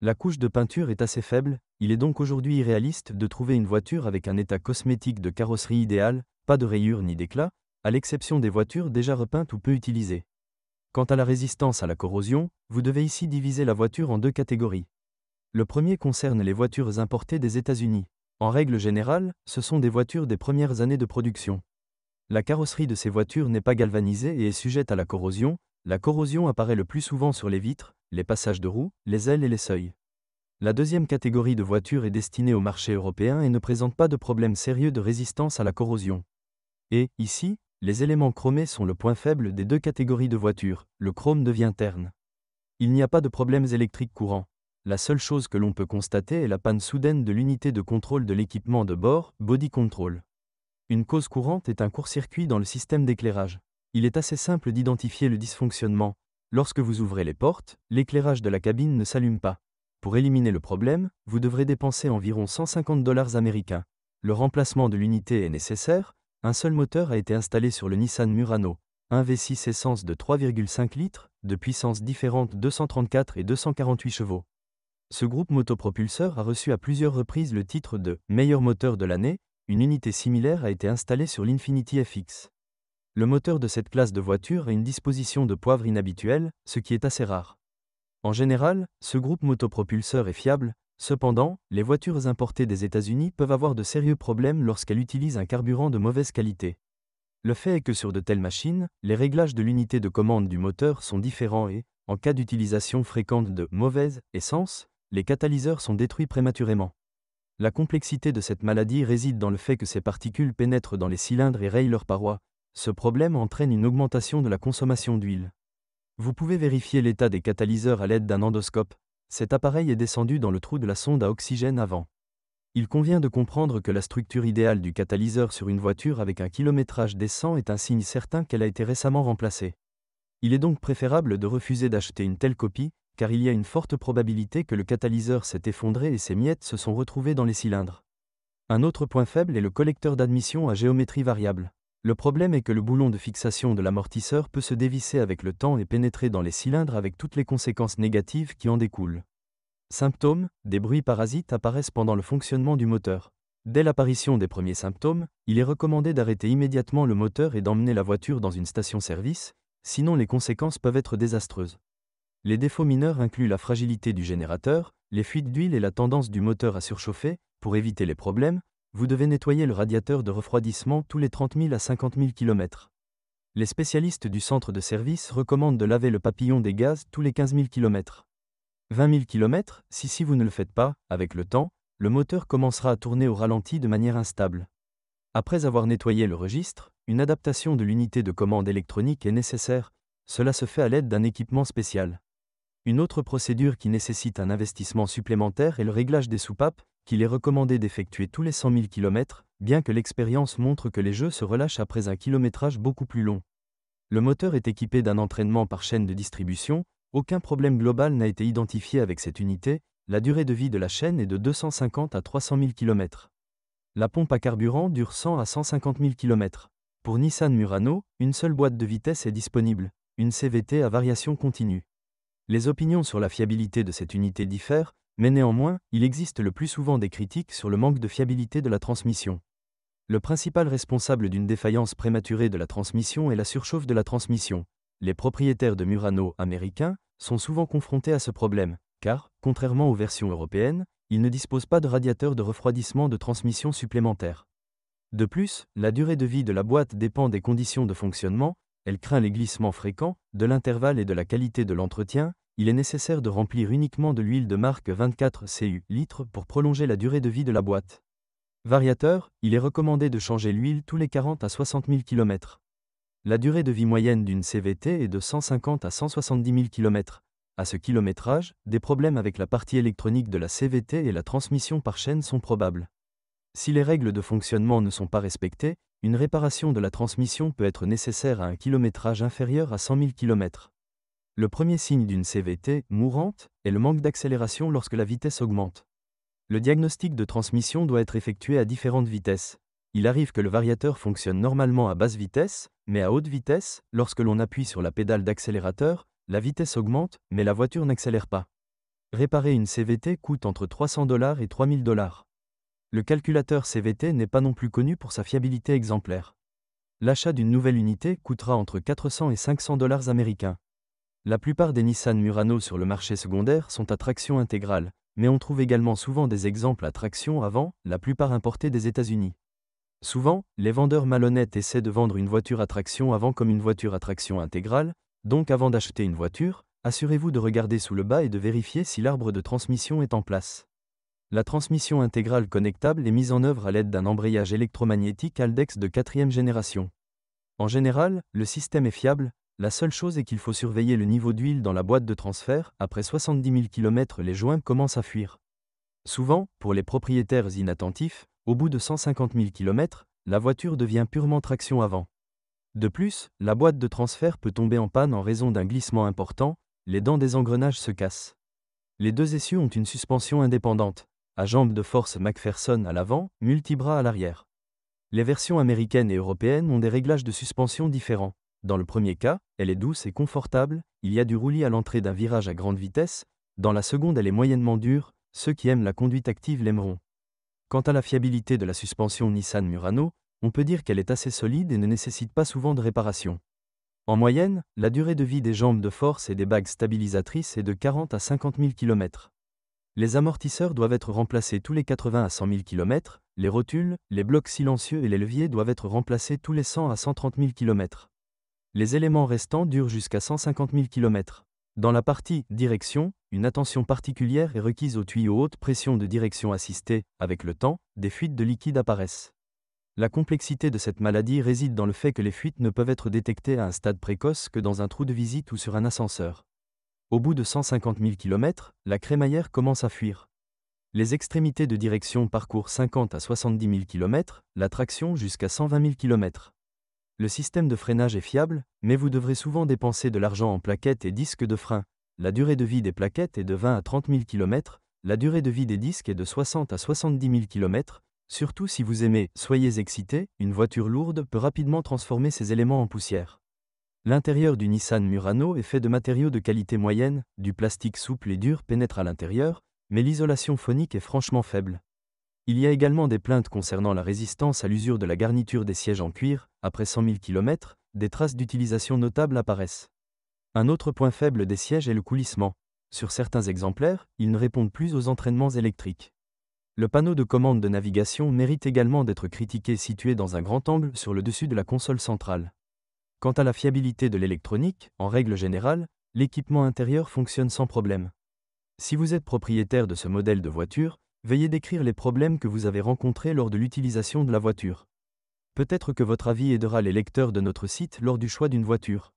La couche de peinture est assez faible, il est donc aujourd'hui irréaliste de trouver une voiture avec un état cosmétique de carrosserie idéal, pas de rayures ni d'éclats, à l'exception des voitures déjà repeintes ou peu utilisées. Quant à la résistance à la corrosion, vous devez ici diviser la voiture en deux catégories. Le premier concerne les voitures importées des États-Unis. En règle générale, ce sont des voitures des premières années de production. La carrosserie de ces voitures n'est pas galvanisée et est sujette à la corrosion. La corrosion apparaît le plus souvent sur les vitres, les passages de roues, les ailes et les seuils. La deuxième catégorie de voitures est destinée au marché européen et ne présente pas de problème sérieux de résistance à la corrosion. Et, ici, les éléments chromés sont le point faible des deux catégories de voitures, le chrome devient terne. Il n'y a pas de problèmes électriques courants. La seule chose que l'on peut constater est la panne soudaine de l'unité de contrôle de l'équipement de bord, body control. Une cause courante est un court-circuit dans le système d'éclairage. Il est assez simple d'identifier le dysfonctionnement. Lorsque vous ouvrez les portes, l'éclairage de la cabine ne s'allume pas. Pour éliminer le problème, vous devrez dépenser environ $150 américains. Le remplacement de l'unité est nécessaire. Un seul moteur a été installé sur le Nissan Murano, un V6 essence de 3,5 litres, de puissance différente 234 et 248 chevaux. Ce groupe motopropulseur a reçu à plusieurs reprises le titre de « meilleur moteur de l'année ». Une unité similaire a été installée sur l'Infiniti FX. Le moteur de cette classe de voiture a une disposition de poivre inhabituelle, ce qui est assez rare. En général, ce groupe motopropulseur est fiable. Cependant, les voitures importées des États-Unis peuvent avoir de sérieux problèmes lorsqu'elles utilisent un carburant de mauvaise qualité. Le fait est que sur de telles machines, les réglages de l'unité de commande du moteur sont différents et, en cas d'utilisation fréquente de mauvaise essence, les catalyseurs sont détruits prématurément. La complexité de cette maladie réside dans le fait que ces particules pénètrent dans les cylindres et rayent leurs parois. Ce problème entraîne une augmentation de la consommation d'huile. Vous pouvez vérifier l'état des catalyseurs à l'aide d'un endoscope. Cet appareil est descendu dans le trou de la sonde à oxygène avant. Il convient de comprendre que la structure idéale du catalyseur sur une voiture avec un kilométrage décent est un signe certain qu'elle a été récemment remplacée. Il est donc préférable de refuser d'acheter une telle copie, car il y a une forte probabilité que le catalyseur s'est effondré et ses miettes se sont retrouvées dans les cylindres. Un autre point faible est le collecteur d'admission à géométrie variable. Le problème est que le boulon de fixation de l'amortisseur peut se dévisser avec le temps et pénétrer dans les cylindres avec toutes les conséquences négatives qui en découlent. Symptômes, des bruits parasites apparaissent pendant le fonctionnement du moteur. Dès l'apparition des premiers symptômes, il est recommandé d'arrêter immédiatement le moteur et d'emmener la voiture dans une station-service, sinon les conséquences peuvent être désastreuses. Les défauts mineurs incluent la fragilité du générateur, les fuites d'huile et la tendance du moteur à surchauffer. Pour éviter les problèmes, vous devez nettoyer le radiateur de refroidissement tous les 30 000 à 50 000 km. Les spécialistes du centre de service recommandent de laver le papillon des gaz tous les 15 000 km. 20 000 km, si vous ne le faites pas, avec le temps, le moteur commencera à tourner au ralenti de manière instable. Après avoir nettoyé le registre, une adaptation de l'unité de commande électronique est nécessaire. Cela se fait à l'aide d'un équipement spécial. Une autre procédure qui nécessite un investissement supplémentaire est le réglage des soupapes, qu'il est recommandé d'effectuer tous les 100 000 km, bien que l'expérience montre que les jeux se relâchent après un kilométrage beaucoup plus long. Le moteur est équipé d'un entraînement par chaîne de distribution. Aucun problème global n'a été identifié avec cette unité. La durée de vie de la chaîne est de 250 à 300 000 km. La pompe à carburant dure 100 à 150 000 km. Pour Nissan Murano, une seule boîte de vitesse est disponible, une CVT à variation continue. Les opinions sur la fiabilité de cette unité diffèrent, mais néanmoins, il existe le plus souvent des critiques sur le manque de fiabilité de la transmission. Le principal responsable d'une défaillance prématurée de la transmission est la surchauffe de la transmission. Les propriétaires de Murano américains sont souvent confrontés à ce problème, car, contrairement aux versions européennes, ils ne disposent pas de radiateur de refroidissement de transmission supplémentaire. De plus, la durée de vie de la boîte dépend des conditions de fonctionnement. Elle craint les glissements fréquents, de l'intervalle et de la qualité de l'entretien. Il est nécessaire de remplir uniquement de l'huile de marque 24 CU litres pour prolonger la durée de vie de la boîte. Variateur, il est recommandé de changer l'huile tous les 40 à 60 000 km. La durée de vie moyenne d'une CVT est de 150 à 170 000 km. À ce kilométrage, des problèmes avec la partie électronique de la CVT et la transmission par chaîne sont probables. Si les règles de fonctionnement ne sont pas respectées, une réparation de la transmission peut être nécessaire à un kilométrage inférieur à 100 000 km. Le premier signe d'une CVT mourante est le manque d'accélération lorsque la vitesse augmente. Le diagnostic de transmission doit être effectué à différentes vitesses. Il arrive que le variateur fonctionne normalement à basse vitesse, mais à haute vitesse, lorsque l'on appuie sur la pédale d'accélérateur, la vitesse augmente, mais la voiture n'accélère pas. Réparer une CVT coûte entre 300 $ et 3000 $. Le calculateur CVT n'est pas non plus connu pour sa fiabilité exemplaire. L'achat d'une nouvelle unité coûtera entre 400 et 500 $ américains. La plupart des Nissan Murano sur le marché secondaire sont à traction intégrale, mais on trouve également souvent des exemples à traction avant, la plupart importés des États-Unis. Souvent, les vendeurs malhonnêtes essaient de vendre une voiture à traction avant comme une voiture à traction intégrale, donc avant d'acheter une voiture, assurez-vous de regarder sous le bas et de vérifier si l'arbre de transmission est en place. La transmission intégrale connectable est mise en œuvre à l'aide d'un embrayage électromagnétique Haldex de 4e génération. En général, le système est fiable, la seule chose est qu'il faut surveiller le niveau d'huile dans la boîte de transfert, après 70 000 km les joints commencent à fuir. Souvent, pour les propriétaires inattentifs, au bout de 150 000 km, la voiture devient purement traction avant. De plus, la boîte de transfert peut tomber en panne en raison d'un glissement important, les dents des engrenages se cassent. Les deux essieux ont une suspension indépendante, à jambes de force McPherson à l'avant, multibras à l'arrière. Les versions américaines et européennes ont des réglages de suspension différents. Dans le premier cas, elle est douce et confortable, il y a du roulis à l'entrée d'un virage à grande vitesse, dans la seconde elle est moyennement dure, ceux qui aiment la conduite active l'aimeront. Quant à la fiabilité de la suspension Nissan Murano, on peut dire qu'elle est assez solide et ne nécessite pas souvent de réparation. En moyenne, la durée de vie des jambes de force et des bagues stabilisatrices est de 40 à 50 000 km. Les amortisseurs doivent être remplacés tous les 80 à 100 000 km, les rotules, les blocs silencieux et les leviers doivent être remplacés tous les 100 à 130 000 km. Les éléments restants durent jusqu'à 150 000 km. Dans la partie « Direction », une attention particulière est requise aux tuyaux haute pression de direction assistée. Avec le temps, des fuites de liquide apparaissent. La complexité de cette maladie réside dans le fait que les fuites ne peuvent être détectées à un stade précoce que dans un trou de visite ou sur un ascenseur. Au bout de 150 000 km, la crémaillère commence à fuir. Les extrémités de direction parcourent 50 à 70 000 km, la traction jusqu'à 120 000 km. Le système de freinage est fiable, mais vous devrez souvent dépenser de l'argent en plaquettes et disques de frein. La durée de vie des plaquettes est de 20 à 30 000 km, la durée de vie des disques est de 60 à 70 000 km. Surtout si vous aimez, soyez excité, une voiture lourde peut rapidement transformer ces éléments en poussière. L'intérieur du Nissan Murano est fait de matériaux de qualité moyenne, du plastique souple et dur pénètre à l'intérieur, mais l'isolation phonique est franchement faible. Il y a également des plaintes concernant la résistance à l'usure de la garniture des sièges en cuir. Après 100 000 km, des traces d'utilisation notables apparaissent. Un autre point faible des sièges est le coulissement. Sur certains exemplaires, ils ne répondent plus aux entraînements électriques. Le panneau de commande de navigation mérite également d'être critiqué, situé dans un grand angle sur le dessus de la console centrale. Quant à la fiabilité de l'électronique, en règle générale, l'équipement intérieur fonctionne sans problème. Si vous êtes propriétaire de ce modèle de voiture, veuillez décrire les problèmes que vous avez rencontrés lors de l'utilisation de la voiture. Peut-être que votre avis aidera les lecteurs de notre site lors du choix d'une voiture.